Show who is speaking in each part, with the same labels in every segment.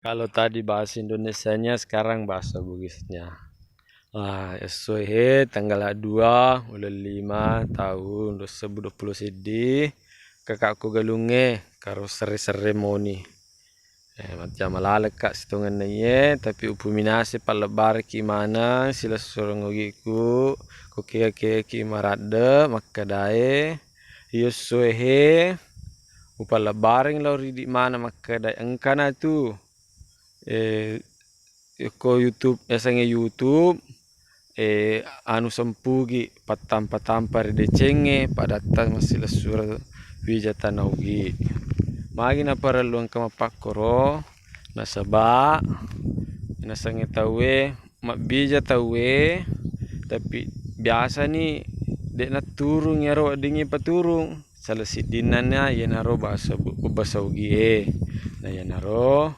Speaker 1: Kalau tadi bahasa Indonesianya, sekarang bahasa Bugisnya. Esohe tanggal 2 bulan 5 tahun 2020 sidi kakakku galunge karo seremoni. Macam malalek kak situngan ye tapi upu minase palebar ki mana sila sorong ogiku ko ki marade makadae yosohe upala bareng lauri di mana makadae engkana tu ko YouTube biasanya YouTube anu sempugi patampa decenge padatta masih lesura wijata naugi magi na paraluang kamapakoro nasaba nasange tawe mabija tawe tapi biasa nih dek na turung ya ro dingi paturung salah sidinannya ya naro bahasa ugi na ya naro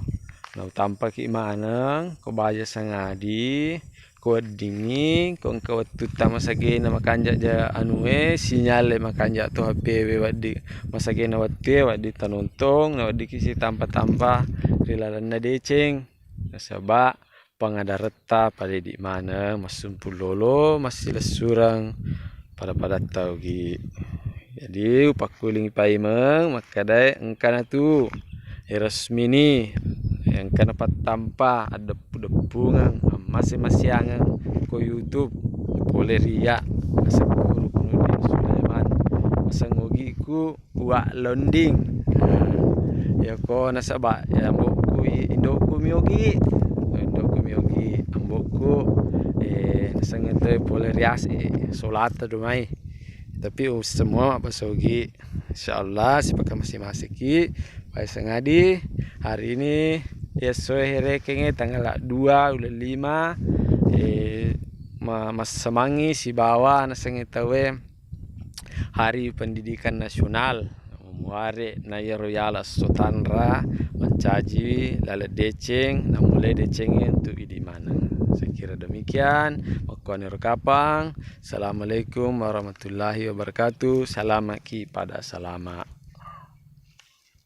Speaker 1: na tampak manang ko baja sangadi ko dingi ko engkau tuta masage na makanja ja sinyal makanja to HP we wadi masage na wadi tanontong na wadi kisi tampa rilalan na deceng nasaba pangadareta pada di mana masumpul lolo masih lesurang pada tahu gi jadi upakuling paimeng makadai engkana tu resmini yang kena patampa ada depungan masing-masingan ko YouTube boleh riak asakuru kunudin Sulaiman masangogi ku uak londing ya ko nasaba ya mbokku indokku miogi ambokku nasangete boleh rias solat dumai tapi semua basogi insyaallah sipaka masing-masing ki pai sengadi hari ini sore kenge tanggal 2 bulan 5 mas semangi si bawa nasange tawe hari pendidikan nasional muare naya royal sotanra mencaji lala deceng na mulai decengnya untuk di mana saya kira demikian wakone rokapang assalamualaikum warahmatullahi wabarakatuh salam ki pada salama